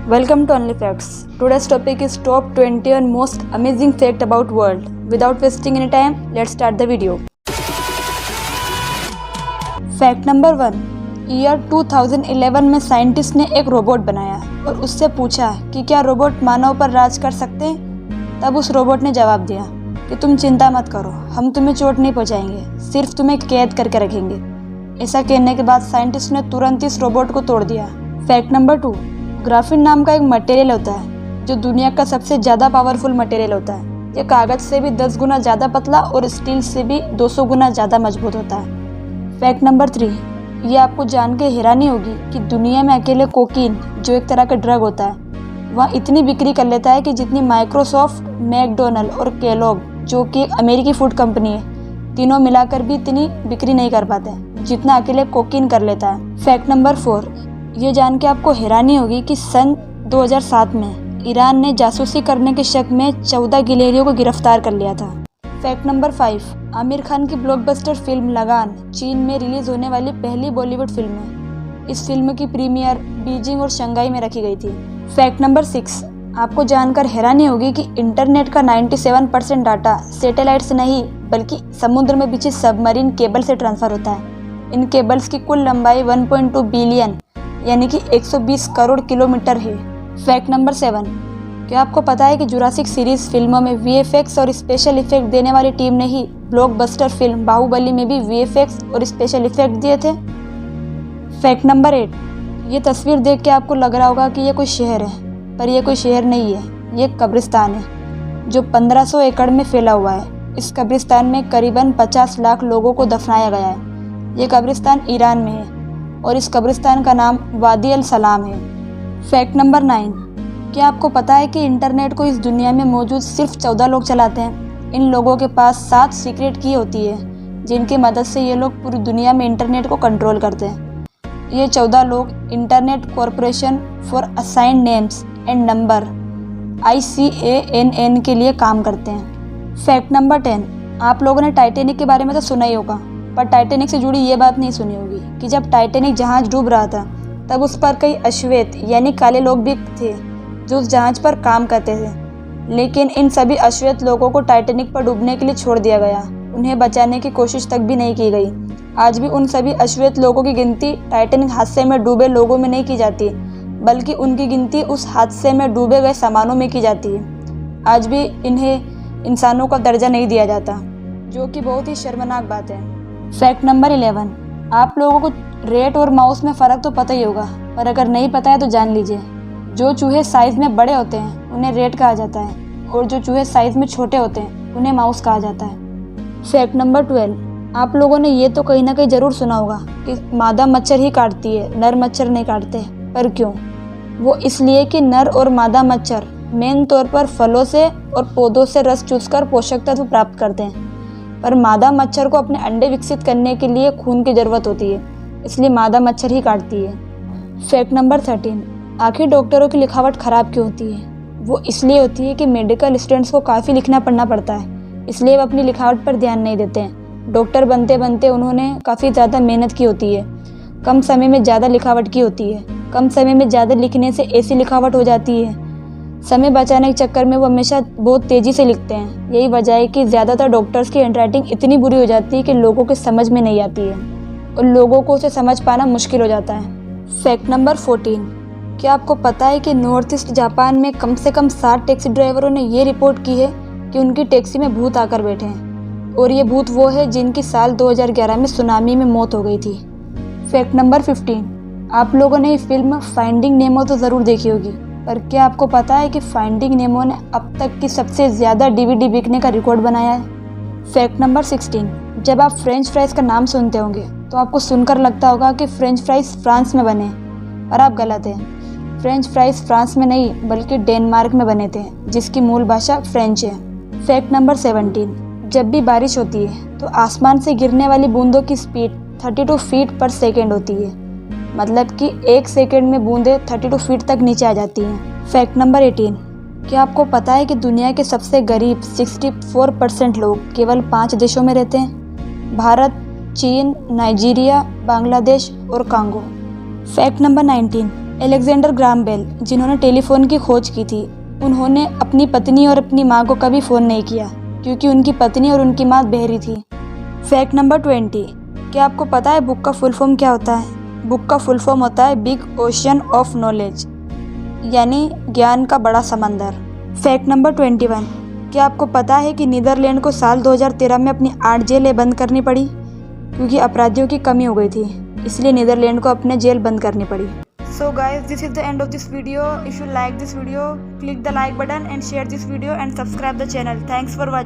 Welcome to Only Facts. Today's topic is top 21 most amazing fact about world. Without wasting any time, let's start the video. Fact number 1. Year 2011 में scientist ने एक robot बनाया और उससे पूछा कि क्या रोबोट मानव पर राज कर सकते हैं। तब उस रोबोट ने जवाब दिया कि तुम चिंता मत करो, हम तुम्हें चोट नहीं पहुंचाएंगे, सिर्फ तुम्हें कैद करके रखेंगे। ऐसा कहने के बाद साइंटिस्ट ने तुरंत इस रोबोट को तोड़ दिया। Fact number 2. ग्राफीन नाम का एक मटेरियल होता है जो दुनिया का सबसे ज़्यादा पावरफुल मटेरियल होता है। यह कागज़ से भी 10 गुना ज़्यादा पतला और स्टील से भी 200 गुना ज़्यादा मजबूत होता है। Fact number 3. ये आपको जान के हैरानी होगी कि दुनिया में अकेले कोकीन, जो एक तरह का ड्रग होता है, वह इतनी बिक्री कर लेता है कि जितनी माइक्रोसॉफ्ट, मैकडोनल्ड और केलॉग, जो कि एक अमेरिकी फूड कंपनी है, तीनों मिलाकर भी इतनी बिक्री नहीं कर पाते जितना अकेले कोकीन कर लेता है। Fact number 4. ये जान के आपको हैरानी होगी कि सन 2007 में ईरान ने जासूसी करने के शक में 14 गिलहरियों को गिरफ्तार कर लिया था। Fact number 5. आमिर खान की ब्लॉकबस्टर फिल्म लगान चीन में रिलीज होने वाली पहली बॉलीवुड फिल्म है। इस फिल्म की प्रीमियर बीजिंग और शंघाई में रखी गई थी। Fact number 6. आपको जानकर हैरानी होगी कि इंटरनेट का 97% डाटा सैटेलाइट से नहीं बल्कि समुद्र में बिछी सबमरीन केबल से ट्रांसफ़र होता है। इन केबल्स की कुल लंबाई 1.2 बिलियन यानी कि 120 करोड़ किलोमीटर है। Fact number 7. क्या आपको पता है कि जुरासिक सीरीज फिल्मों में वीएफएक्स और स्पेशल इफेक्ट देने वाली टीम ने ही ब्लॉकबस्टर फिल्म बाहुबली में भी वीएफएक्स और स्पेशल इफेक्ट दिए थे। Fact number 8. ये तस्वीर देख के आपको लग रहा होगा कि ये कोई शहर है, पर यह कोई शहर नहीं है, ये एक कब्रिस्तान है जो 1500 एकड़ में फैला हुआ है। इस कब्रिस्तान में करीबन 50 लाख लोगों को दफनाया गया है। ये कब्रिस्तान ईरान में है और इस कब्रिस्तान का नाम वादी अल सलाम है। Fact number 9. क्या आपको पता है कि इंटरनेट को इस दुनिया में मौजूद सिर्फ 14 लोग चलाते हैं। इन लोगों के पास 7 सीक्रेट की होती है जिनकी मदद से ये लोग पूरी दुनिया में इंटरनेट को कंट्रोल करते हैं। ये 14 लोग internet corporation for assigned names and number ICANN के लिए काम करते हैं। Fact number 10. आप लोगों ने टाइटैनिक के बारे में तो सुना ही होगा, पर टाइटैनिक से जुड़ी ये बात नहीं सुनी होगी कि जब टाइटैनिक जहाज़ डूब रहा था तब उस पर कई अश्वेत यानी काले लोग भी थे जो उस जहाज़ पर काम करते थे। लेकिन इन सभी अश्वेत लोगों को टाइटैनिक पर डूबने के लिए छोड़ दिया गया, उन्हें बचाने की कोशिश तक भी नहीं की गई। आज भी उन सभी अश्वेत लोगों की गिनती टाइटैनिक हादसे में डूबे लोगों में नहीं की जाती, बल्कि उनकी गिनती उस हादसे में डूबे गए सामानों में की जाती है। आज भी इन्हें इंसानों का दर्जा नहीं दिया जाता, जो कि बहुत ही शर्मनाक बात है। Fact number 11. आप लोगों को रेट और माउस में फ़र्क तो पता ही होगा, पर अगर नहीं पता है तो जान लीजिए। जो चूहे साइज़ में बड़े होते हैं उन्हें रेट कहा जाता है और जो चूहे साइज़ में छोटे होते हैं उन्हें माउस कहा जाता है। Fact number 12. आप लोगों ने ये तो कहीं ना कहीं ज़रूर सुना होगा कि मादा मच्छर ही काटती है, नर मच्छर नहीं काटते। पर क्यों? वो इसलिए कि नर और मादा मच्छर मेन तौर पर फलों से और पौधों से रस चूसकर पोषक तत्व प्राप्त करते हैं, पर मादा मच्छर को अपने अंडे विकसित करने के लिए खून की ज़रूरत होती है, इसलिए मादा मच्छर ही काटती है। Fact number 13. आखिर डॉक्टरों की लिखावट ख़राब क्यों होती है? वो इसलिए होती है कि मेडिकल स्टूडेंट्स को काफ़ी लिखना पढ़ना पड़ता है, इसलिए वो अपनी लिखावट पर ध्यान नहीं देते हैं। डॉक्टर बनते बनते उन्होंने काफ़ी ज़्यादा मेहनत की होती है, कम समय में ज़्यादा लिखावट की होती है। कम समय में ज़्यादा लिखने से ऐसी लिखावट हो जाती है, समय बचाने के चक्कर में वो हमेशा बहुत तेज़ी से लिखते हैं। यही वजह है कि ज़्यादातर डॉक्टर्स की हैंडराइटिंग इतनी बुरी हो जाती है कि लोगों के समझ में नहीं आती है और लोगों को उसे समझ पाना मुश्किल हो जाता है। Fact number 14. क्या आपको पता है कि नॉर्थ ईस्ट जापान में कम से कम 60 टैक्सी ड्राइवरों ने ये रिपोर्ट की है कि उनकी टैक्सी में भूत आकर बैठे हैं, और ये भूत वो है जिनकी साल 2011 में सुनामी में मौत हो गई थी। Fact number 15. आप लोगों ने ये फिल्म फाइंडिंग नेमो तो ज़रूर देखी होगी, पर क्या आपको पता है कि फाइंडिंग नेमो ने अब तक की सबसे ज़्यादा DVD बिकने का रिकॉर्ड बनाया है। Fact number 16. जब आप फ्रेंच फ्राइज़ का नाम सुनते होंगे तो आपको सुनकर लगता होगा कि फ्रेंच फ्राइज़ फ्रांस में बने, पर आप गलत हैं। फ्रेंच फ्राइज़ फ्रांस में नहीं बल्कि डेनमार्क में बने थे, जिसकी मूल भाषा फ्रेंच है। Fact number 17. जब भी बारिश होती है तो आसमान से गिरने वाली बूंदों की स्पीड 32 फीट पर सेकेंड होती है, मतलब कि 1 सेकेंड में बूंदें 32 फीट तक नीचे आ जाती हैं। Fact number 18. क्या आपको पता है कि दुनिया के सबसे गरीब 64% लोग केवल 5 देशों में रहते हैं? भारत, चीन, नाइजीरिया, बांग्लादेश और Congo. Fact number 19. Alexander Graham Bell, जिन्होंने टेलीफोन की खोज की थी, उन्होंने अपनी पत्नी और अपनी माँ को कभी फ़ोन नहीं किया क्योंकि उनकी पत्नी और उनकी माँ बहरी थी। फैक्ट नंबर 20, क्या आपको पता है बुक का फुल फॉर्म क्या होता है? बुक का फुल फॉर्म होता है बिग ओशियन ऑफ नॉलेज, यानी ज्ञान का बड़ा समंदर। फैक्ट नंबर 21, क्या आपको पता है कि नीदरलैंड को साल 2013 में अपनी 8 जेलें बंद करनी पड़ी क्योंकि अपराधियों की कमी हो गई थी, इसलिए नीदरलैंड को अपने जेल बंद करनी पड़ी। So guys, this is the end of this video. If you like this video, click the like button and share this video and subscribe the channel. Thanks for watching.